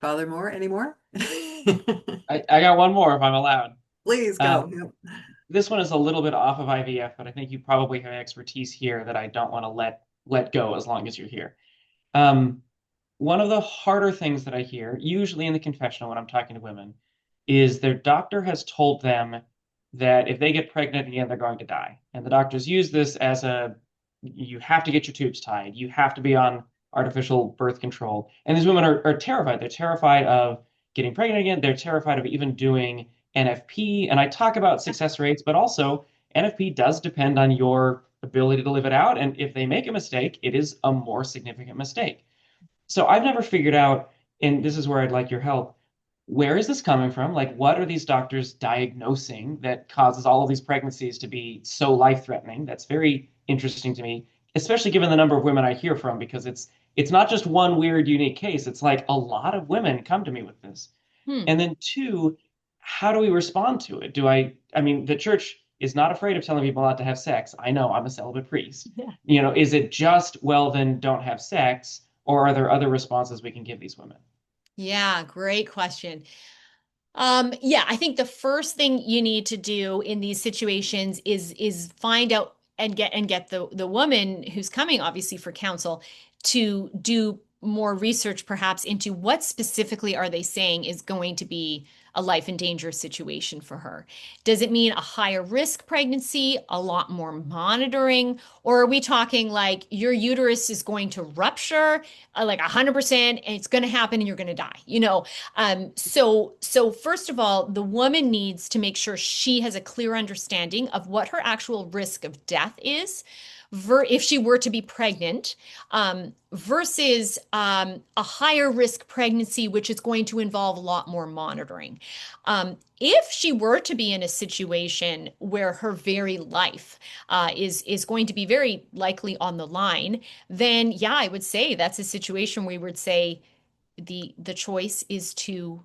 Father Moore, any more? I got one more if I'm allowed. Please Uh, go. Yep. this one is a little bit off of IVF, but I think you probably have expertise here that I don't want to let go as long as you're here. Um, one of the harder things that I hear, usually in the confessional when I'm talking to women, is their doctor has told them that if they get pregnant again, they're going to die. And the doctors use this as you have to get your tubes tied, you have to be on artificial birth control. And these women are terrified. They're terrified of getting pregnant again. They're terrified of even doing NFP. And I talk about success rates, but also NFP does depend on your ability to live it out. And if they make a mistake, it is a more significant mistake. So I've never figured out, and this is where I'd like your help. Where is this coming from? Like, what are these doctors diagnosing that causes all of these pregnancies to be so life-threatening? That's very interesting to me, especially given the number of women I hear from, because it's not just one weird, unique case. It's like a lot of women come to me with this. Hmm. And then two, how do we respond to it? I mean, the church is not afraid of telling people not to have sex. I know, I'm a celibate priest. Yeah. You know, is it just, well, then don't have sex? Or are there other responses we can give these women? Yeah, great question. Yeah, I think the first thing you need to do in these situations is find out and get the woman who's coming, obviously, for counsel to do more research perhaps into what specifically are they saying is going to be a life and danger situation for her. Does it mean a higher risk pregnancy, a lot more monitoring, or are we talking like your uterus is going to rupture like 100% and it's going to happen and you're going to die, you know? So first of all, the woman needs to make sure she has a clear understanding of what her actual risk of death is if she were to be pregnant, versus a higher risk pregnancy, which is going to involve a lot more monitoring. If she were to be in a situation where her very life is going to be very likely on the line, then yeah, I would say that's a situation where we would say the choice is to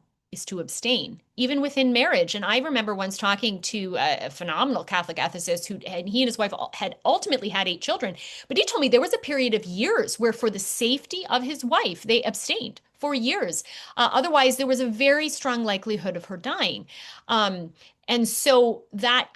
abstain, even within marriage. And I remember once talking to a phenomenal Catholic ethicist and he and his wife had ultimately had 8 children, but he told me there was a period of years where, for the safety of his wife, they abstained for years. Otherwise, there was a very strong likelihood of her dying. And so that,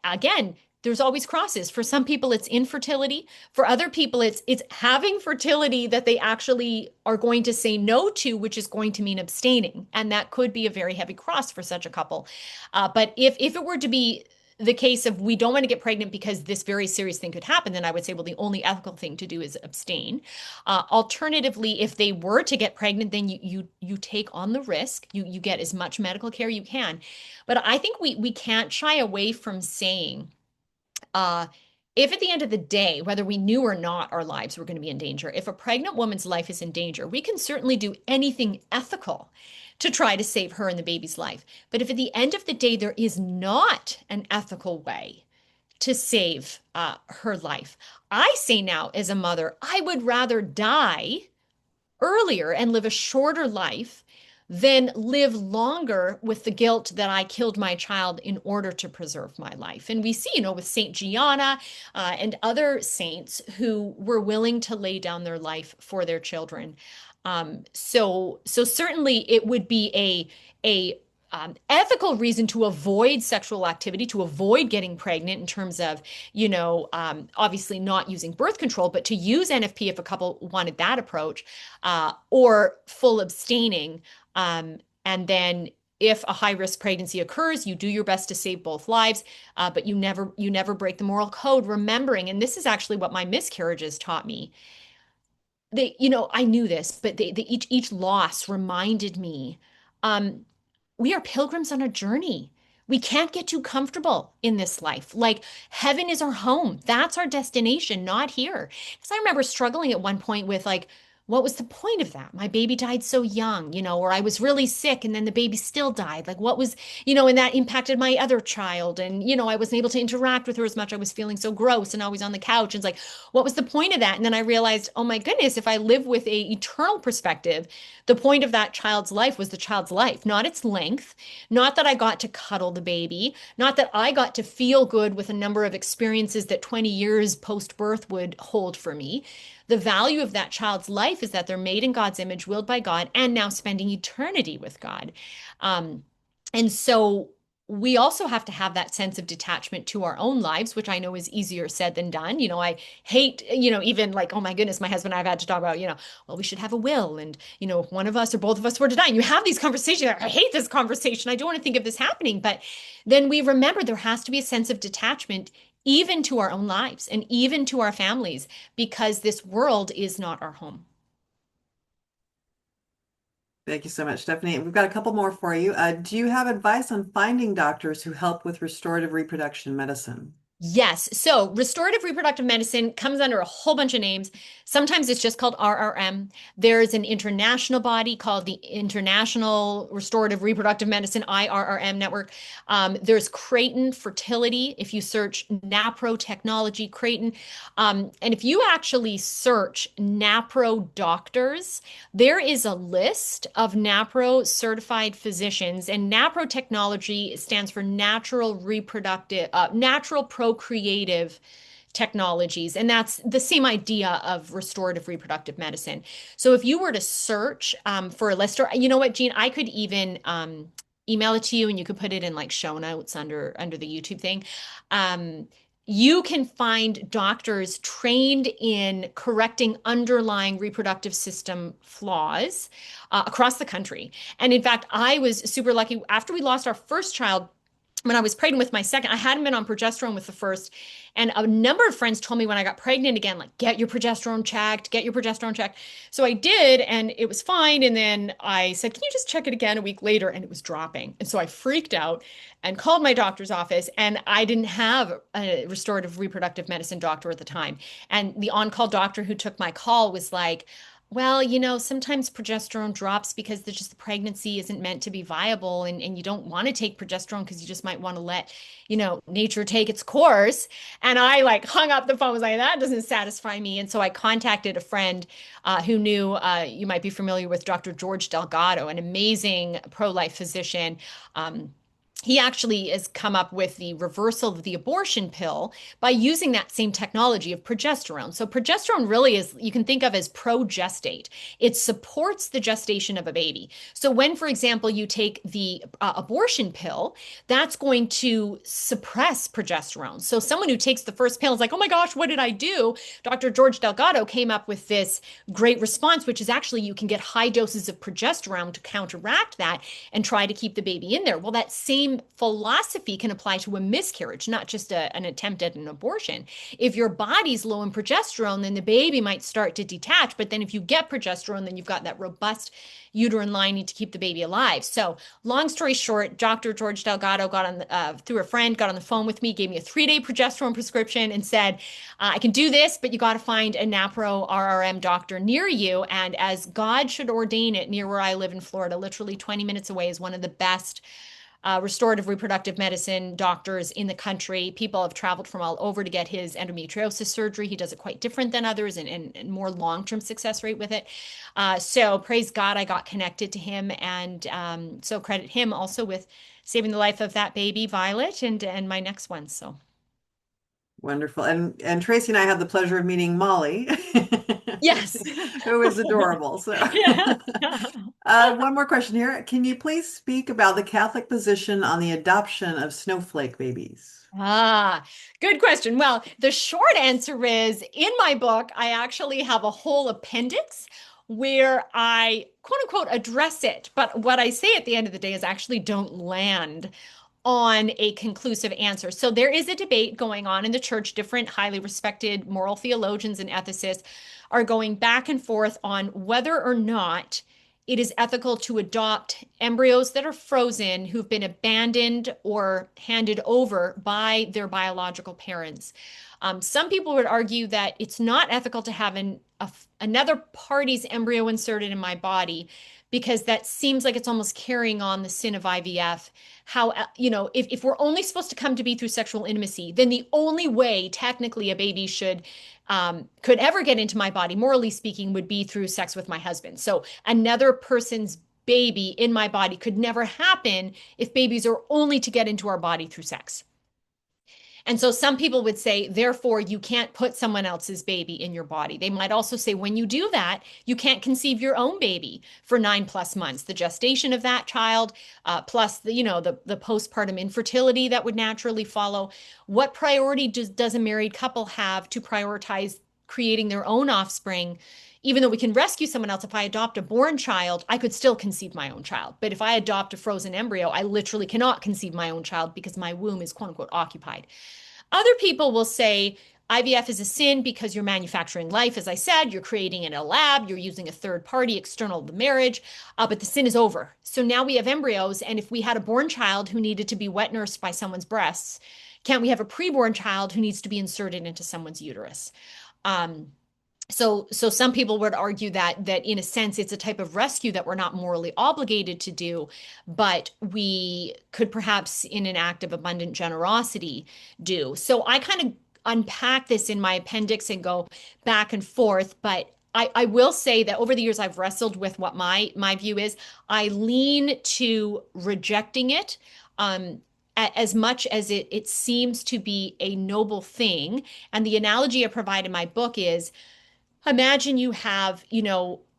again, there's always crosses. For some people, it's infertility. For other people, it's having fertility that they actually are going to say no to, which is going to mean abstaining. And that could be a very heavy cross for such a couple. But if it were to be the case of we don't want to get pregnant because this very serious thing could happen, then I would say, well, the only ethical thing to do is abstain. Alternatively, if they were to get pregnant, then you take on the risk. You get as much medical care you can. But I think we can't shy away from saying, if at the end of the day, whether we knew or not, our lives were going to be in danger, if a pregnant woman's life is in danger, we can certainly do anything ethical to try to save her and the baby's life. But if at the end of the day, there is not an ethical way to save her life, I say now as a mother, I would rather die earlier and live a shorter life than live longer with the guilt that I killed my child in order to preserve my life. And we see, with Saint Gianna and other saints who were willing to lay down their life for their children. So certainly it would be a ethical reason to avoid sexual activity, to avoid getting pregnant in terms of, obviously not using birth control, but to use NFP if a couple wanted that approach, or full abstaining. And then if a high risk pregnancy occurs, you do your best to save both lives, but you never break the moral code, remembering, and this is actually what my miscarriages taught me. I knew this, but each loss reminded me, we are pilgrims on a journey. We can't get too comfortable in this life. Like, heaven is our home. That's our destination, not here. Because I remember struggling at one point with, like, what was the point of that? My baby died so young, or I was really sick and then the baby still died. Like, what was, and that impacted my other child. And, I wasn't able to interact with her as much. I was feeling so gross and always on the couch. And it's like, what was the point of that? And then I realized, oh my goodness, if I live with a eternal perspective, the point of that child's life was the child's life, not its length, not that I got to cuddle the baby, not that I got to feel good with a number of experiences that 20 years post-birth would hold for me. The value of that child's life is that they're made in God's image, willed by God, and now spending eternity with God. And so we also have to have that sense of detachment to our own lives, which I know is easier said than done. I hate, even like, oh my goodness, my husband and I've had to talk about, well, we should have a will. And, if one of us or both of us were to die, and you have these conversations, I hate this conversation. I don't want to think of this happening. But then we remember there has to be a sense of detachment even to our own lives and even to our families, because this world is not our home. Thank you so much, Stephanie. We've got a couple more for you. Do you have advice on finding doctors who help with restorative reproduction medicine? Yes. So restorative reproductive medicine comes under a whole bunch of names. Sometimes it's just called RRM. There's an international body called the International Restorative Reproductive Medicine, IRRM network. There's Creighton Fertility. If you search NAPRO Technology, Creighton. And if you actually search NAPRO doctors, there is a list of NAPRO certified physicians, and NAPRO Technology stands for Natural Procreative Technologies. And that's the same idea of restorative reproductive medicine. So if you were to search for a list, or you know what, Jean, I could even email it to you and you could put it in like show notes under the YouTube thing. You can find doctors trained in correcting underlying reproductive system flaws across the country. And in fact, I was super lucky. After we lost our first child, when I was pregnant with my second, I hadn't been on progesterone with the first. And a number of friends told me when I got pregnant again, like, get your progesterone checked. So I did, and it was fine. And then I said, can you just check it again a week later? And it was dropping. And so I freaked out and called my doctor's office. And I didn't have a restorative reproductive medicine doctor at the time. And the on-call doctor who took my call was like, well, sometimes progesterone drops because the pregnancy isn't meant to be viable, and you don't want to take progesterone because you just might want to let, nature take its course. And I like hung up the phone, was like, that doesn't satisfy me. And so I contacted a friend who knew, you might be familiar with Dr. George Delgado, an amazing pro-life physician. He actually has come up with the reversal of the abortion pill by using that same technology of progesterone. So progesterone really is, you can think of as progestate. It supports the gestation of a baby. So when, for example, you take the abortion pill, that's going to suppress progesterone. So someone who takes the first pill is like, oh my gosh, what did I do? Dr. George Delgado came up with this great response, which is actually you can get high doses of progesterone to counteract that and try to keep the baby in there. Well, that same same philosophy can apply to a miscarriage, not just an attempt at an abortion. If your body's low in progesterone, then the baby might start to detach. But then if you get progesterone, then you've got that robust uterine lining to keep the baby alive. So long story short, Dr. George Delgado got on through a friend, got on the phone with me, gave me a 3-day progesterone prescription and said, I can do this, but you got to find a NAPRO RRM doctor near you. And as God should ordain it, near where I live in Florida, literally 20 minutes away, is one of the best restorative reproductive medicine doctors in the country. People have traveled from all over to get his endometriosis surgery. He does it quite different than others and more long-term success rate with it. So praise God, I got connected to him, and so credit him also with saving the life of that baby, Violet, and my next one. So Wonderful. And Tracy and I had the pleasure of meeting Molly. yes. Who is adorable. So Yeah. one more question here. Can you please speak about the Catholic position on the adoption of snowflake babies? Good question. Well, the short answer is in my book, I actually have a whole appendix where I quote unquote address it. But what I say at the end of the day is actually don't land on a conclusive answer. So there is a debate going on in the church. Different highly respected moral theologians and ethicists are going back and forth on whether or not it is ethical to adopt embryos that are frozen who've been abandoned or handed over by their biological parents. Some people would argue that it's not ethical to have another party's embryo inserted in my body because that seems like it's almost carrying on the sin of IVF. How, if we're only supposed to come to be through sexual intimacy, then the only way technically a baby could ever get into my body, morally speaking, would be through sex with my husband. So another person's baby in my body could never happen if babies are only to get into our body through sex. And so some people would say, therefore, you can't put someone else's baby in your body. They might also say, when you do that, you can't conceive your own baby for 9+ months. The gestation of that child, plus the postpartum infertility that would naturally follow. What priority does a married couple have to prioritize creating their own offspring? Even though we can rescue someone else, if I adopt a born child, I could still conceive my own child. But if I adopt a frozen embryo, I literally cannot conceive my own child because my womb is quote unquote occupied. Other people will say IVF is a sin because you're manufacturing life. As I said, you're creating it in a lab, you're using a third party external to the marriage, but the sin is over. So now we have embryos. And if we had a born child who needed to be wet nursed by someone's breasts, can't we have a preborn child who needs to be inserted into someone's uterus? So some people would argue that in a sense, it's a type of rescue that we're not morally obligated to do, but we could perhaps in an act of abundant generosity do. So I kind of unpack this in my appendix and go back and forth, but I will say that over the years, I've wrestled with what my view is. I lean to rejecting it. As much as it seems to be a noble thing. And the analogy I provide in my book is, imagine you have,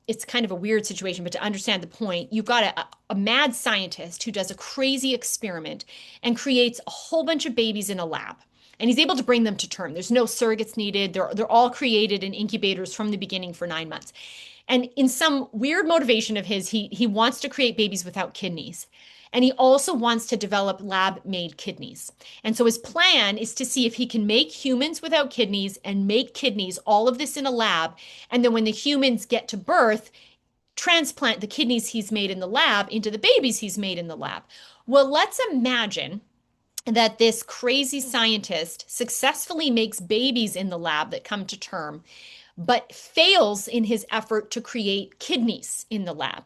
it's kind of a weird situation, but to understand the point, you've got a mad scientist who does a crazy experiment and creates a whole bunch of babies in a lab. And he's able to bring them to term. There's no surrogates needed. They're all created in incubators from the beginning for 9 months. And in some weird motivation of his, he wants to create babies without kidneys. And he also wants to develop lab-made kidneys. And so his plan is to see if he can make humans without kidneys and make kidneys, all of this in a lab. And then when the humans get to birth, transplant the kidneys he's made in the lab into the babies he's made in the lab. Well, let's imagine that this crazy scientist successfully makes babies in the lab that come to term, but fails in his effort to create kidneys in the lab.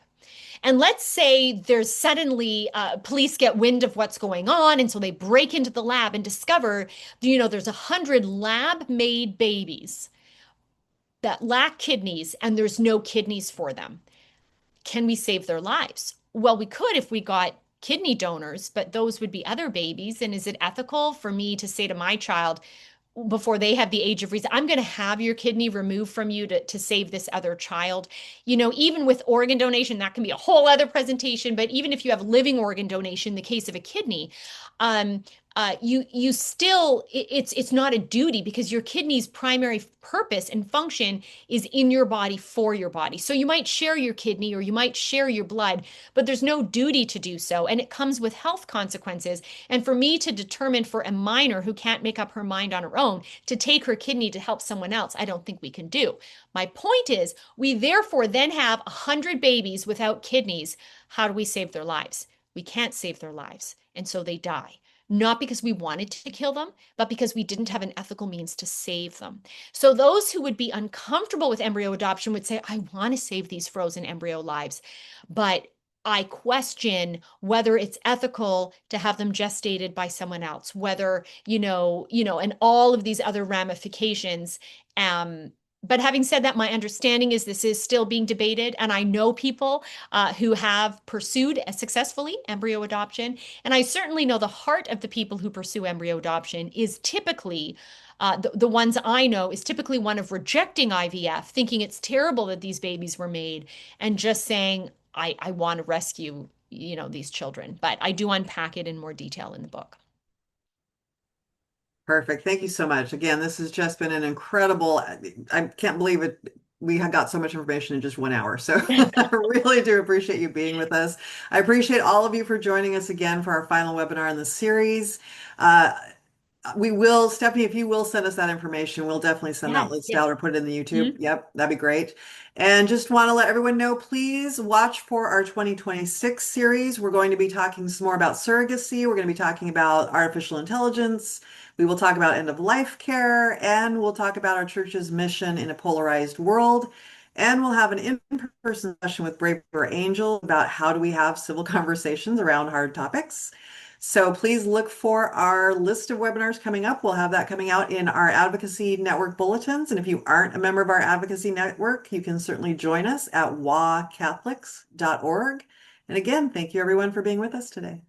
And let's say there's suddenly police get wind of what's going on. And so they break into the lab and discover, there's 100 lab-made babies that lack kidneys and there's no kidneys for them. Can we save their lives? Well, we could if we got kidney donors, but those would be other babies. And is it ethical for me to say to my child, before they have the age of reason, I'm going to have your kidney removed from you to save this other child? Even with organ donation, that can be a whole other presentation. But even if you have living organ donation, in the case of a kidney, you still it's not a duty because your kidney's primary purpose and function is in your body for your body. So you might share your kidney or you might share your blood, but there's no duty to do so, and it comes with health consequences. And for me to determine for a minor who can't make up her mind on her own to take her kidney to help someone else, I don't think we can do. My point is, we therefore then have 100 babies without kidneys. How do we save their lives? We can't save their lives, and so they die, not because we wanted to kill them, but because we didn't have an ethical means to save them. So those who would be uncomfortable with embryo adoption would say, I want to save these frozen embryo lives, but I question whether it's ethical to have them gestated by someone else, whether, and all of these other ramifications. But having said that, my understanding is this is still being debated, and I know people who have pursued successfully embryo adoption. And I certainly know the heart of the people who pursue embryo adoption is typically, the ones I know, is typically one of rejecting IVF, thinking it's terrible that these babies were made, and just saying, I want to rescue, these children. But I do unpack it in more detail in the book. Perfect. Thank you so much. Again, this has just been an incredible, I can't believe it. We have got so much information in just 1 hour. So I really do appreciate you being with us. I appreciate all of you for joining us again for our final webinar in the series. Uh, we will, Stephanie, if you will send us that information, we'll definitely send that Yes, list yes. out or put it in the YouTube. Mhm. Yep, that'd be great. And just want to let everyone know, please watch for our 2026 series. We're going to be talking some more about surrogacy. We're going to be talking about artificial intelligence. We will talk about end of life care, and we'll talk about our church's mission in a polarized world. And we'll have an in-person session with Braver Angel about how do we have civil conversations around hard topics. So please look for our list of webinars coming up. We'll have that coming out in our Advocacy Network bulletins. And if you aren't a member of our Advocacy Network, you can certainly join us at wacatholics.org. And again, thank you everyone for being with us today.